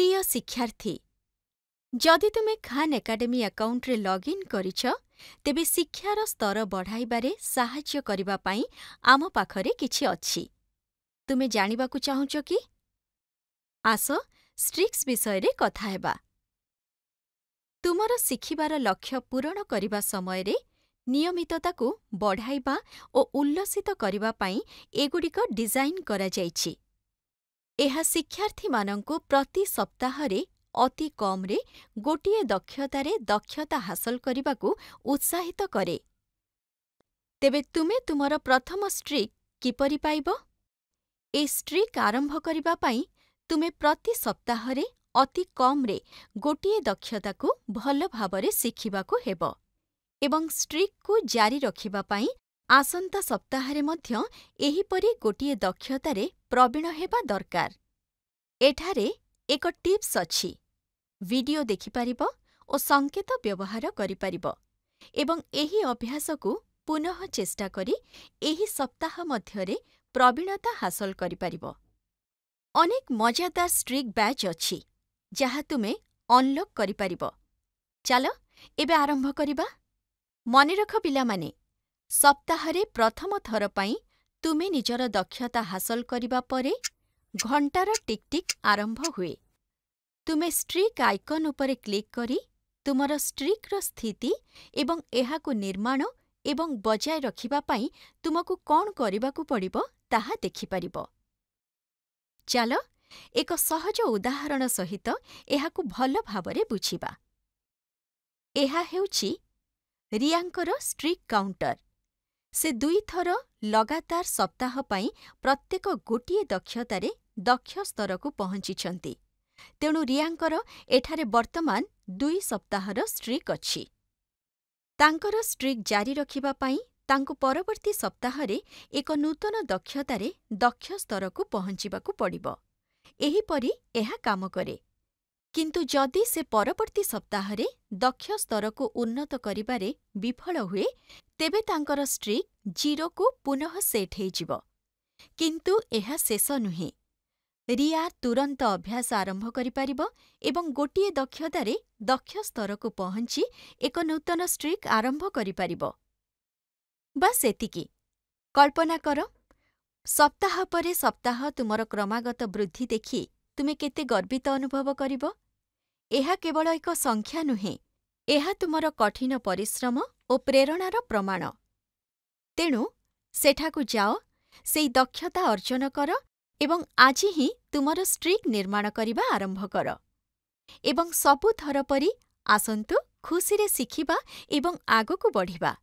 प्रिय शिक्षार्थी, जदि तुमे खान एकाडेमी अकाउंट्रे लॉगिन करिछ, तेबे शिक्षार स्तर बढ़ाइबारे साहाय्य करिबा पाई आम पाखरे किछि अछि। तुमे जानिबाकु चाहुछ कि? आस स्ट्रिक्स विषयरे कथा हेबा। तुमर शिखिबार लक्ष्य पूरण करिबा समयरे नियमितताकु बढ़ाइबा ओ उल्लसित करिबा पाई एगुडिक डिजाइन करा जाइछि। एहा शिक्षार्थीमानंकु प्रति सप्ताहरे अति कमरे गोटिए दक्षतारे दक्षता हासिल करिबाकु उत्साहित करे। तेबे तुमे तुमर प्रथम स्ट्रिक किपरि पाइब? ए स्ट्रिक आरंभ करिबा पाई तुमे प्रति सप्ताहरे अति कमरे गोटिए दक्षताकु भल भावरे शिखिबाकु हेब एवं स्ट्रिककु जारी रखिबा पाई आसंता सप्ताहरे मध्य एहिपरि गोटिए दक्षतारे प्रवीण हेबा दरकार। एठारे एक टिप्स अछि। वीडियो देखिपारिब ओ संकेत व्यवहार करिपारिब एवं एही अभ्यासकु पुनः चेष्टा करी एही सप्ताह मध्यरे प्रवीणता हासिल करिपारिब। अनेक मजादार स्ट्रिक बैच अछि जहा तुमे अनलॉक करिपारिब। चलो एबे आरंभ करिबा। मने रख पिलामाने, सप्ताहरे प्रथम थर पाई तुमे निजर दक्षता हासिल करिबा परे घंटार टिकटिक आरंभ हुए। तुमे स्ट्रिक आइकन उपरे क्लिक करी तुमर स्ट्रिक्र स्थिति एवं एहाकु निर्माण एवं बजाय रखिबा पाई तुमकु कौन करिबाकु पड़िबो ताहा देखिपारिब। चलो एक सहज उदाहरण सहित एहाकु भल भावरे बुझिबा। एहा हेउछि रियांकर स्ट्रिक काउंटर। से 2 थर लगातार सप्ताह पाई प्रत्येक गोटिए दक्षतारे दक्ष स्तरकु पहुंचिछंती। तेणु रियांकर एठारे वर्तमान 2 सप्ताहर स्ट्रिक अछि। तांकर स्ट्रिक जारी रखिबा पाई तांकु परवर्ती सप्ताहरे एक नूतन दक्षतारे दक्ष स्तरकु पहुंचिबाकु पड़िबो। एहिपरि एहा काम करे। किंतु जदि से परवर्ती सप्ताहरे दक्ष स्तरकु उन्नत करिबारे विफल हुए, तेबे तांकर स्ट्रिक 0 को पुनः सेट हेजिबो। किंतु एहा शेष नुहे। रिया तुरंत अभ्यास आरंभ करिपारिबो एवं गोटिए दक्षतारे दक्ष स्तरकु पहुंची एक नूतन स्ट्रिक आरंभ करिपारिबो। बस एतिकी। कल्पना कर, सप्ताह परे सप्ताह तुमर क्रमागत वृद्धि देखि तुमे केते गर्वित अनुभव करिबो। एहा केवल एक संख्या नुहे, एहा तुमर कठिन परिश्रम ओ प्रेरणार प्रमाण। तेणु सेठाकु जाओ, सेई दक्षता अर्जन कर एवं आजि ही तुमर स्ट्रिक निर्माण करिबा आरंभ कर। एवं सबु थर परि आसंतु खुशीरे शिखिबा एवं आगकु बढ़िबा।